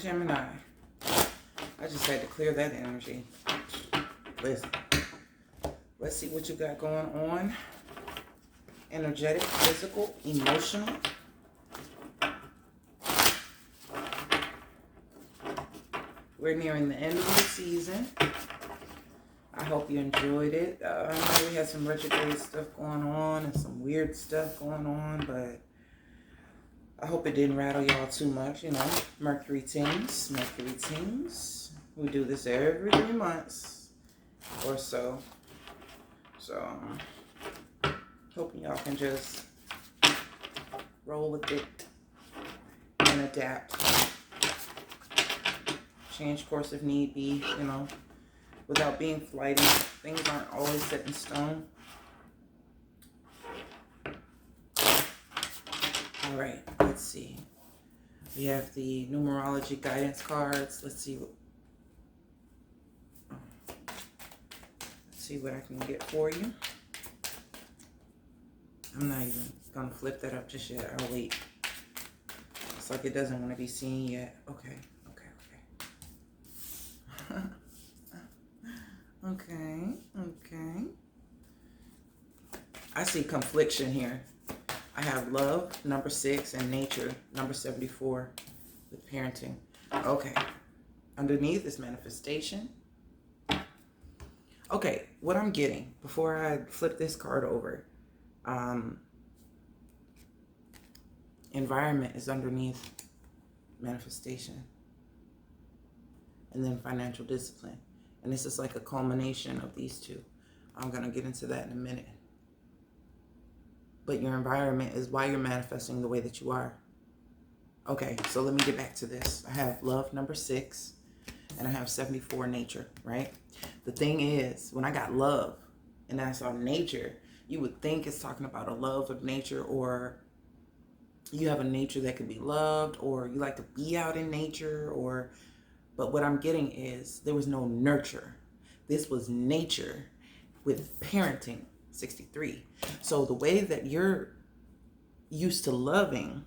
Gemini. I just had to clear that energy. Listen, let's see what you got going on. Energetic, physical, emotional. We're nearing the end of the season. I hope you enjoyed it. I know we had some retrograde stuff going on and some weird stuff going on, but I hope it didn't rattle y'all too much, you know. Mercury teams. We do this every 3 months or so. So, hoping y'all can just roll with it and adapt. Change course if need be, you know, without being flighty. Things aren't always set in stone. All right, let's see. We have the numerology guidance cards. Let's see what I can get for you. I'm not even gonna flip that up just yet. I'll wait. It's like it doesn't want to be seen yet. Okay. Okay. I see confliction here. I have love, number 6, and nature, number 74, with parenting. Okay. Underneath is manifestation. Okay, what I'm getting before I flip this card over, environment is underneath manifestation. And then financial discipline. And this is like a culmination of these two. I'm going to get into that in a minute. But your environment is why you're manifesting the way that you are. Okay, so let me get back to this. I have love, number 6, and I have 74, nature, right? The thing is, when I got love, and I saw nature, you would think it's talking about a love of nature, or you have a nature that can be loved, or you like to be out in nature, or... But what I'm getting is there was no nurture. This was nature with parenting, 63. So the way that you're used to loving,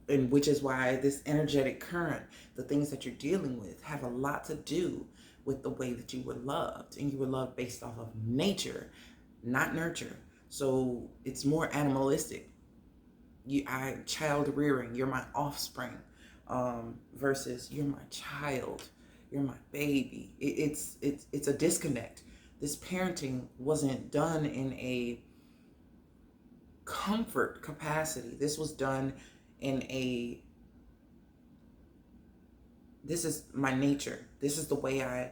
and which is why this energetic current, the things that you're dealing with, have a lot to do with the way that you were loved. And you were loved based off of nature, not nurture. So it's more animalistic. Child rearing, you're my offspring. Versus you're my child, you're my baby. It's a disconnect. This parenting wasn't done in a comfort capacity. This was done in this is my nature. This is the way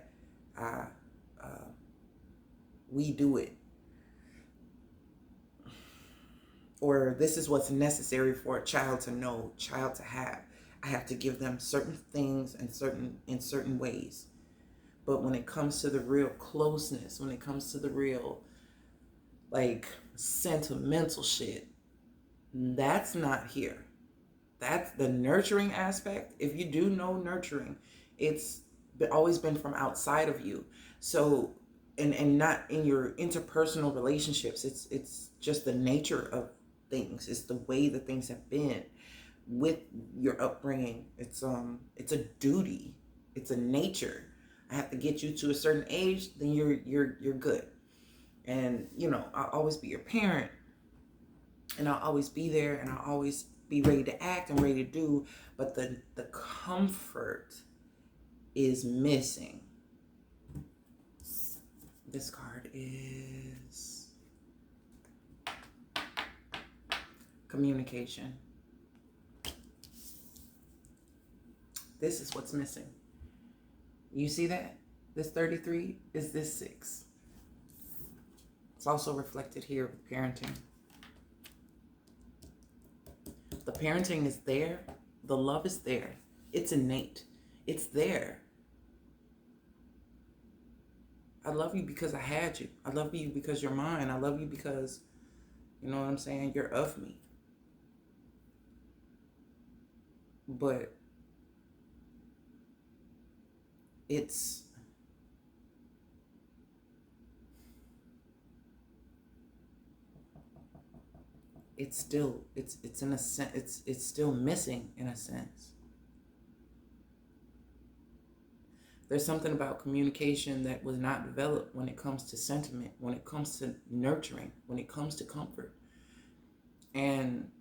we do it. Or this is what's necessary for a child to know, child to have. I have to give them certain things in certain ways. But when it comes to the real closeness, when it comes to the real, like, sentimental shit, that's not here. That's the nurturing aspect. If you do know nurturing, it's always been from outside of you. So, and not in your interpersonal relationships. It's just the nature of things. It's the way that things have been. With your upbringing, it's a duty, it's a nature. I have to get you to a certain age, then you're good. And you know, I'll always be your parent, and I'll always be there, and I'll always be ready to act and ready to do, but the comfort is missing. This card is communication. This is what's missing. You see that? This 33 is this 6. It's also reflected here with parenting. The parenting is there. The love is there. It's innate. It's there. I love you because I had you. I love you because you're mine. I love you because, you know what I'm saying, you're of me. But it's still in a sense, it's still missing in a sense. There's something about communication that was not developed when it comes to sentiment, when it comes to nurturing, when it comes to comfort. And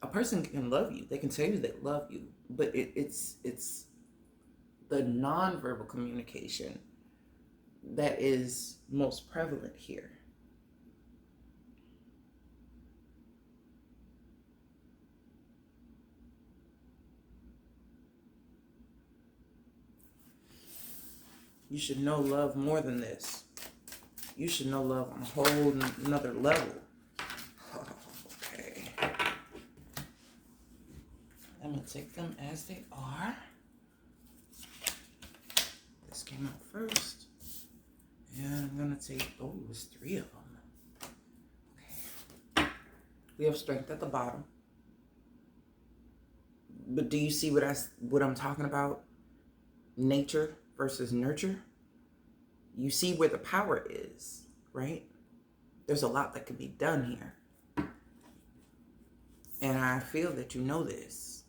a person can love you. They can tell you they love you, but it's the nonverbal communication that is most prevalent here. You should know love more than this. You should know love on a whole another level. Okay. I'm going to take them as they are. This came out first. And I'm going to take, it's 3 of them. Okay. We have strength at the bottom. But do you see what I'm talking about? Nature versus nurture. You see where the power is, right? There's a lot that can be done here. And I feel that you know this.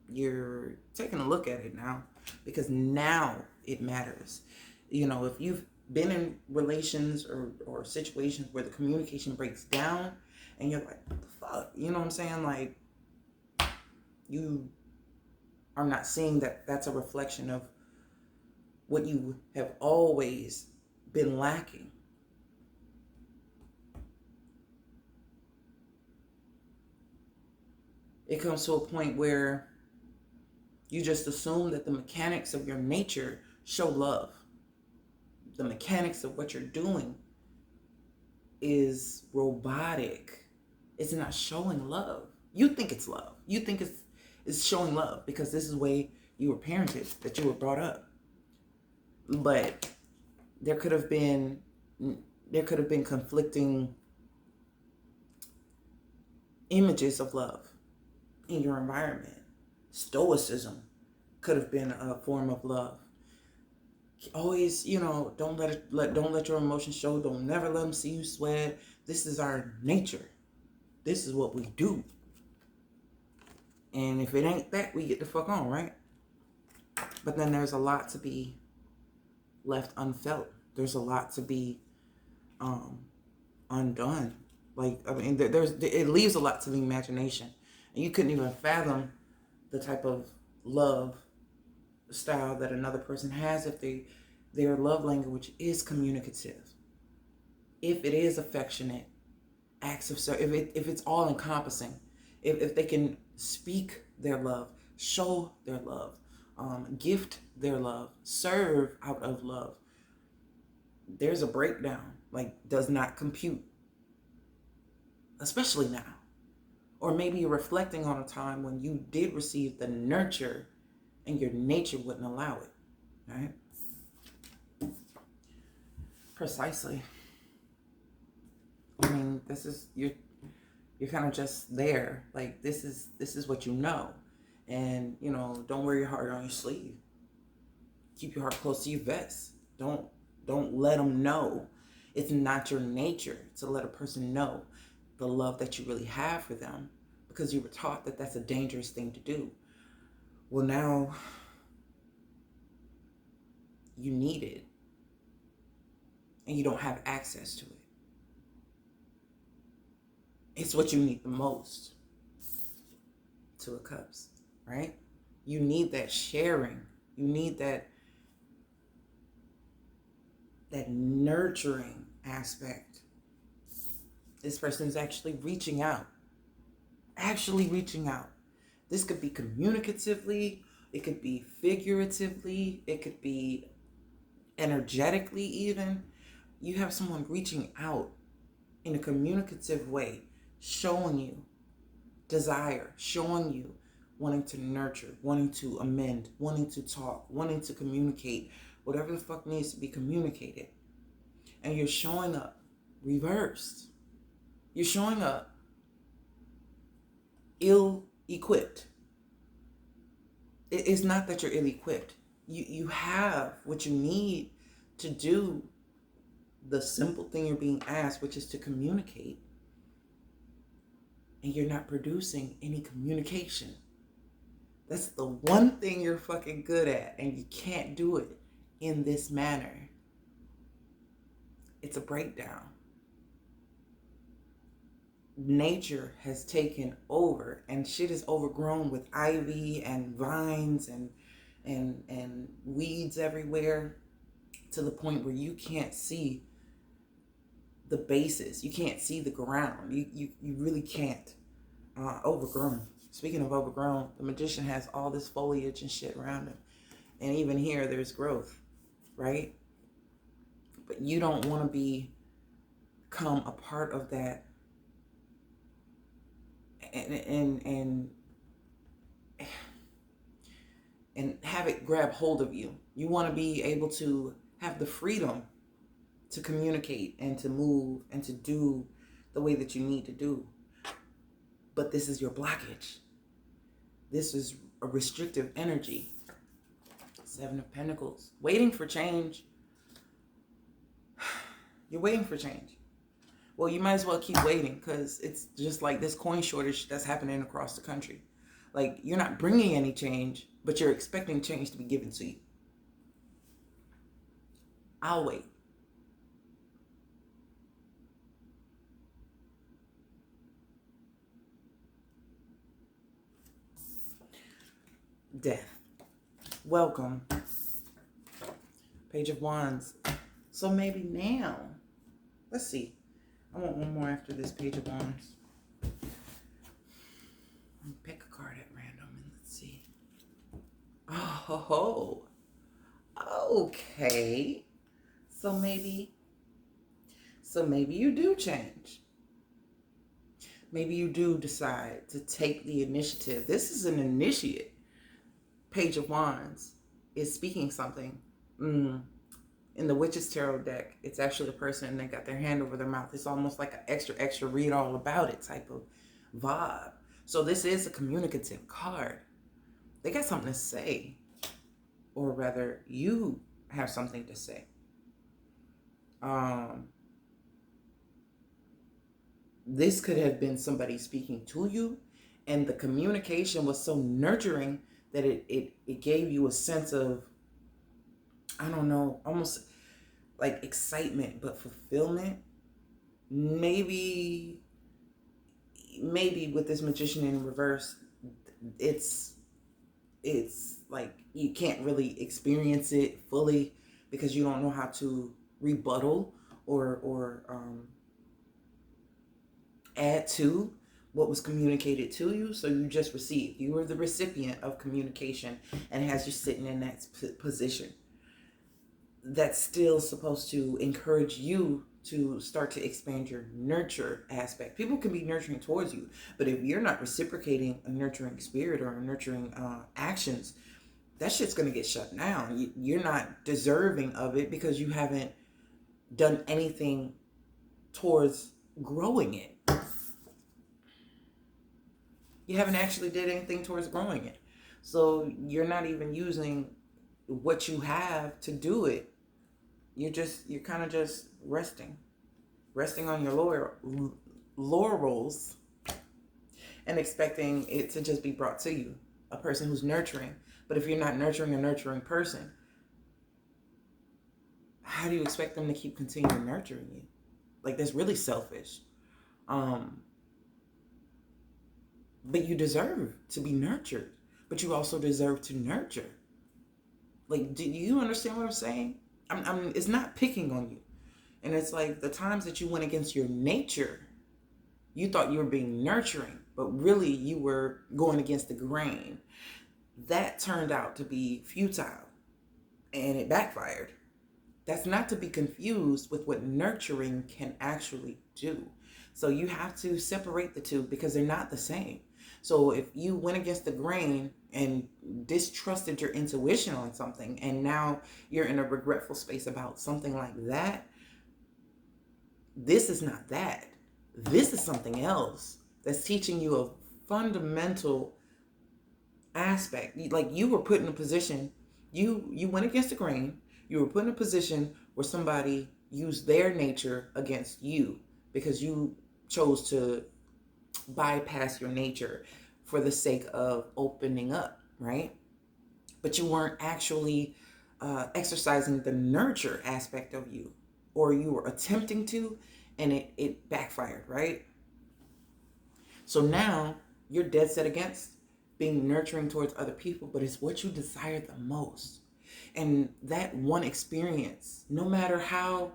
You're taking a look at it now, because now it matters. You know, if you've been in relations or situations where the communication breaks down and you're like, what the fuck? You know what I'm saying? Like, you are not seeing that that's a reflection of what you have always been lacking. It comes to a point where you just assume that the mechanics of your nature show love. The mechanics of what you're doing is robotic. It's not showing love. You think it's love. You think it's showing love because this is the way you were parented, that you were brought up. But there could have been conflicting images of love in your environment. Stoicism could have been a form of love. Always, don't let your emotions show. Don't never let them see you sweat. This is our nature. This is what we do. And if it ain't that, we get the fuck on, right? But then there's a lot to be left unfelt. There's a lot to be undone. Like, I mean, it leaves a lot to the imagination. And you couldn't even fathom the type of love style that another person has if their love language is communicative. If it is affectionate, acts of service, if it's all encompassing, if they can speak their love, show their love, gift their love, serve out of love, there's a breakdown, like, does not compute, especially now. Or maybe you're reflecting on a time when you did receive the nurture and your nature wouldn't allow it, right? Precisely. I mean, you're kind of just there. Like, this is what you know. And, don't wear your heart on your sleeve. Keep your heart close to your vest. Don't let them know. It's not your nature to let a person know the love that you really have for them, because you were taught that that's a dangerous thing to do. Well, now you need it, and you don't have access to it. It's what you need the most. Two of Cups, right? You need that sharing. You need that nurturing aspect. This person's actually reaching out. This could be communicatively, it could be figuratively, it could be energetically even. You have someone reaching out in a communicative way, showing you desire, showing you wanting to nurture, wanting to amend, wanting to talk, wanting to communicate, whatever the fuck needs to be communicated. And you're showing up reversed. You're showing up ill-equipped. It's not that you're ill-equipped. You have what you need to do the simple thing you're being asked, which is to communicate. And you're not producing any communication. That's the one thing you're fucking good at, and you can't do it in this manner. It's a breakdown. Nature has taken over, and shit is overgrown with ivy and vines and weeds everywhere, to the point where you can't see the bases. You can't see the ground. You really can't. Overgrown. Speaking of overgrown, the magician has all this foliage and shit around him. And even here, there's growth, right? But you don't want to become a part of that and have it grab hold of you. You want to be able to have the freedom to communicate and to move and to do the way that you need to do. But this is your blockage. This is a restrictive energy. Seven of Pentacles. Waiting for change. You're waiting for change. Well, you might as well keep waiting, because it's just like this coin shortage that's happening across the country. Like, you're not bringing any change, but you're expecting change to be given to you. I'll wait. Death. Welcome. Page of Wands. So maybe now, let's see. I want one more after this Page of Wands. Pick a card at random and let's see. Oh, okay. So maybe you do change. Maybe you do decide to take the initiative. This is an initiate. Page of Wands is speaking something. In the Witch's Tarot deck, it's actually a person and they got their hand over their mouth. It's almost like an extra read all about it type of vibe. So this is a communicative card. They got something to say. Or rather, you have something to say. This could have been somebody speaking to you, and the communication was so nurturing that it gave you a sense of, I don't know, almost like excitement, but fulfillment. Maybe with this Magician in reverse, it's like you can't really experience it fully because you don't know how to rebuttal or add to what was communicated to you. So you just received. You were the recipient of communication, and it has you sitting in that position. That's still supposed to encourage you to start to expand your nurture aspect. People can be nurturing towards you, but if you're not reciprocating a nurturing spirit or a nurturing actions, that shit's going to get shut down. You're not deserving of it because you haven't done anything towards growing it. You haven't actually did anything towards growing it. So you're not even using what you have to do it. You're kind of just resting on your laurels and expecting it to just be brought to you. A person who's nurturing. But if you're not nurturing a nurturing person, how do you expect them to keep continuing nurturing you? Like, that's really selfish. But you deserve to be nurtured. But you also deserve to nurture. Like, do you understand what I'm saying? It's not picking on you. And it's like the times that you went against your nature, you thought you were being nurturing, but really you were going against the grain. That turned out to be futile and it backfired. That's not to be confused with what nurturing can actually do. So you have to separate the two because they're not the same. So if you went against the grain and distrusted your intuition on something, and now you're in a regretful space about something like that, this is not that. This is something else that's teaching you a fundamental aspect. Like, you were put in a position, you went against the grain, you were put in a position where somebody used their nature against you because you chose to bypass your nature for the sake of opening up. right? But you weren't actually exercising the nurture aspect of you, or you were attempting to, and it backfired, right? So now you're dead set against being nurturing towards other people, but it's what you desire the most. And that one experience, no matter how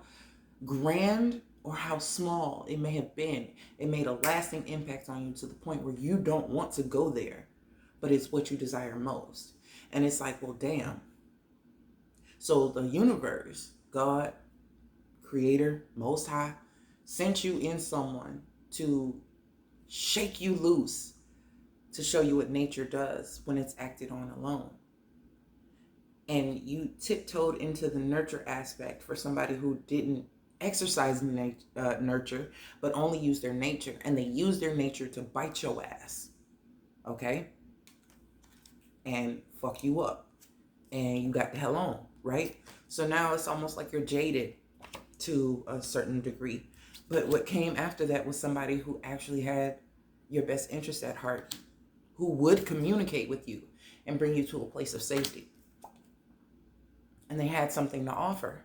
grand or how small it may have been, it made a lasting impact on you to the point where you don't want to go there, but it's what you desire most. And it's like, well, damn. So the universe, God, Creator, Most High, sent you in someone to shake you loose, to show you what nature does when it's acted on alone. And you tiptoed into the nurture aspect for somebody who didn't exercise nurture, but only use their nature. And they use their nature to bite your ass. Okay? And fuck you up. And you got the hell on, right? So now it's almost like you're jaded to a certain degree. But what came after that was somebody who actually had your best interest at heart, who would communicate with you and bring you to a place of safety. And they had something to offer.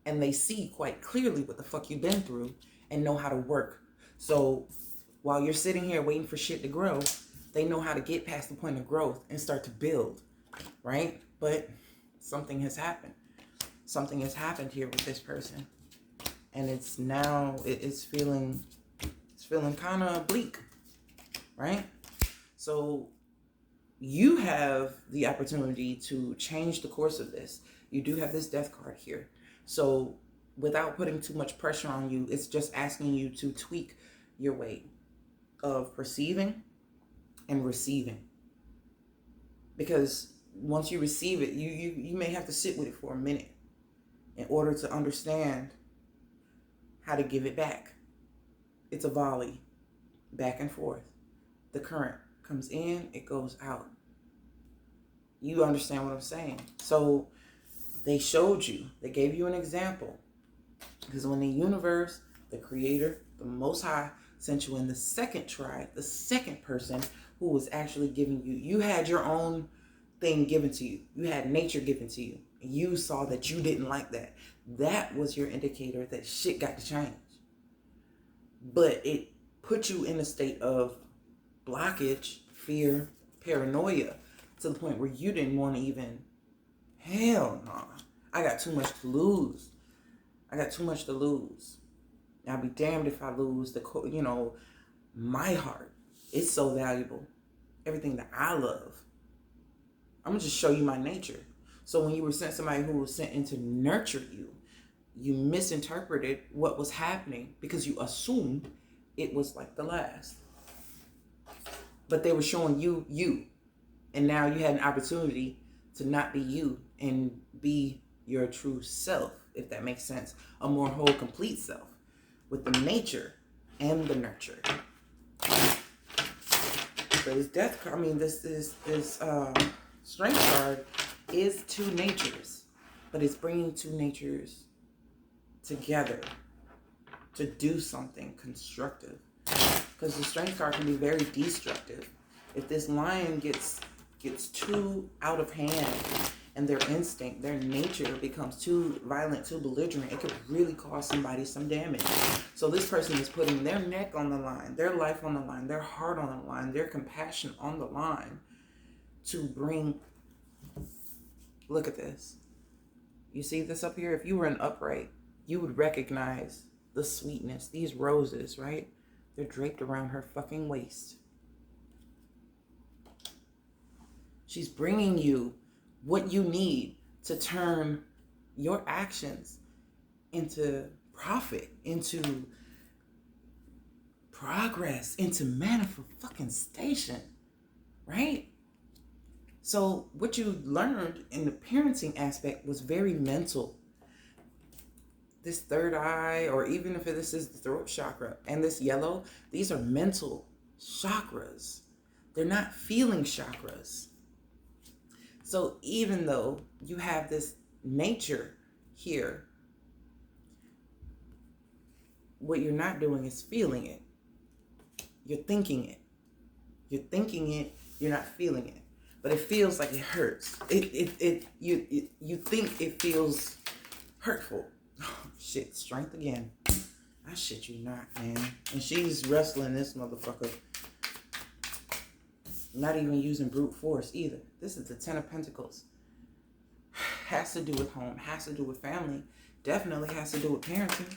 And they see quite clearly what the fuck you've been through and know how to work. So while you're sitting here waiting for shit to grow, they know how to get past the point of growth and start to build, right? But something has happened. Something has happened here with this person. And it's now, it's feeling kind of bleak, right? So you have the opportunity to change the course of this. You do have this death card here. So without putting too much pressure on you, it's just asking you to tweak your way of perceiving and receiving. Because once you receive it, you may have to sit with it for a minute in order to understand how to give it back. It's a volley, back and forth. The current comes in, it goes out. You understand what I'm saying? So they showed you, they gave you an example. Because when the universe, the Creator, the Most High, sent you in the second try, the second person who was actually giving you, you had your own thing given to you. You had nature given to you. And you saw that you didn't like that. That was your indicator that shit got to change. But it put you in a state of blockage, fear, paranoia, to the point where you didn't want to even, hell no, I got too much to lose. I got too much to lose. I'll be damned if I lose my heart. It's so valuable. Everything that I love. I'm going to just show you my nature. So when you were sent somebody who was sent in to nurture you, you misinterpreted what was happening because you assumed it was like the last. But they were showing you. And now you had an opportunity to not be you and be your true self, if that makes sense. A more whole, complete self with the nature and the nurture. So this death card, this strength card is two natures, but it's bringing two natures together to do something constructive. Because the strength card can be very destructive. If this lion gets too out of hand and their instinct, their nature becomes too violent, too belligerent, it could really cause somebody some damage. So this person is putting their neck on the line, their life on the line, their heart on the line, their compassion on the line to bring, look at this. You see this up here? If you were an upright, you would recognize the sweetness. These roses, right? They're draped around her fucking waist. She's bringing you what you need to turn your actions into profit, into progress, into manifestation, right? So what you learned in the parenting aspect was very mental. This third eye, or even if this is the throat chakra, and this yellow, these are mental chakras. They're not feeling chakras. So even though you have this nature here, what you're not doing is feeling it. You're thinking it. You're thinking it, you're not feeling it. but it feels like it hurts. You think it feels hurtful. Oh, shit, strength again. I shit you not, man. And she's wrestling this motherfucker. Not even using brute force either. This is the Ten of Pentacles. Has to do with home. Has to do with family. Definitely has to do with parenting.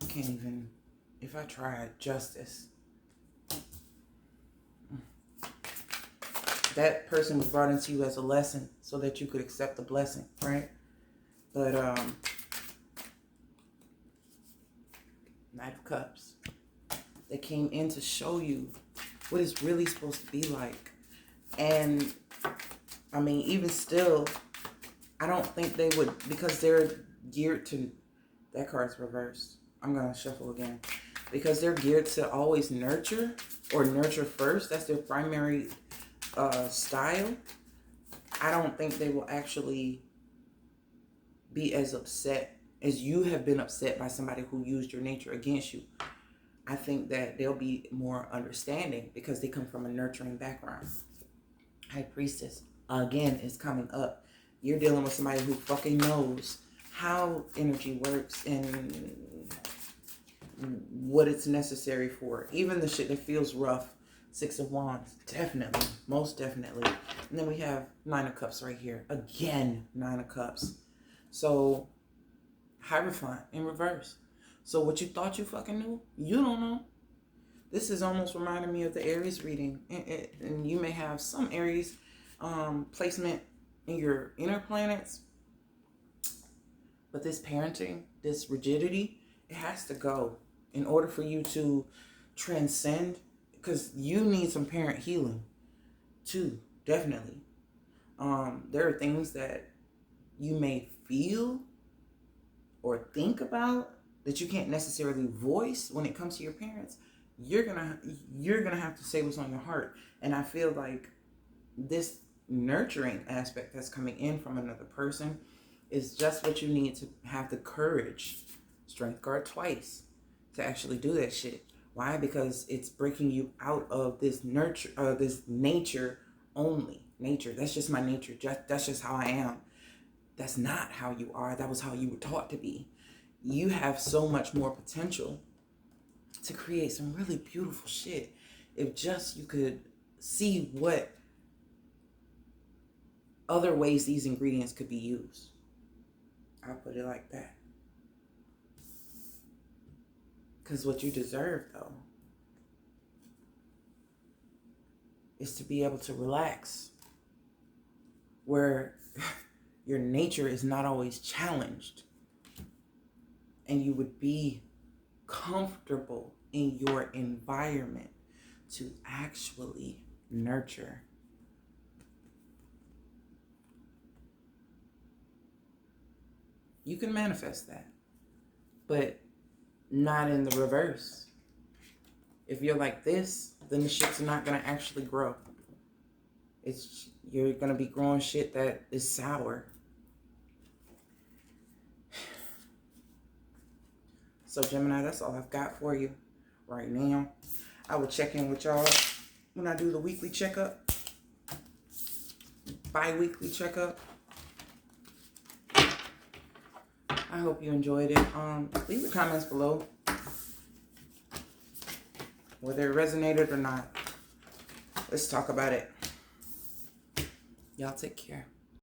Can't even... If I tried justice. That person was brought into you as a lesson so that you could accept the blessing, right? But, Knight of Cups. They came in to show you what it's really supposed to be like. And, I mean, even still, I don't think they would, because they're geared to... That card's reversed. I'm going to shuffle again. Because they're geared to always nurture, or nurture first. That's their primary style. I don't think they will actually be as upset as you have been upset by somebody who used your nature against you. I think that they'll be more understanding because they come from a nurturing background. High Priestess, again, is coming up. You're dealing with somebody who fucking knows how energy works and what it's necessary for. Even the shit that feels rough. Six of Wands, definitely, most definitely. And then we have Nine of Cups right here. Again, Nine of Cups. So, Hierophant in reverse. So what you thought you fucking knew, you don't know. This is almost reminding me of the Aries reading. And you may have some Aries placement in your inner planets. But this parenting, this rigidity, it has to go in order for you to transcend. Because you need some parent healing too, definitely. There are things that you may feel or think about that you can't necessarily voice when it comes to your parents. You're gonna have to say what's on your heart. And I feel like this nurturing aspect that's coming in from another person is just what you need to have the courage, Strength card twice, to actually do that shit. Why? Because it's breaking you out of this nurture, this nature only. Nature, that's just my nature. That's just how I am. That's not how you are. That was how you were taught to be. You have so much more potential to create some really beautiful shit. If just you could see what other ways these ingredients could be used. I'll put it like that. Because what you deserve, though, is to be able to relax, where your nature is not always challenged, and you would be comfortable in your environment to actually nurture. You can manifest that, but not in the reverse. If you're like this, then the shit's not gonna actually grow. You're gonna be growing shit that is sour. So Gemini, that's all I've got for you right now. I will check in with y'all when I do the weekly checkup, bi-weekly checkup. I hope you enjoyed it. Leave the comments below whether it resonated or not. Let's talk about it. Y'all take care.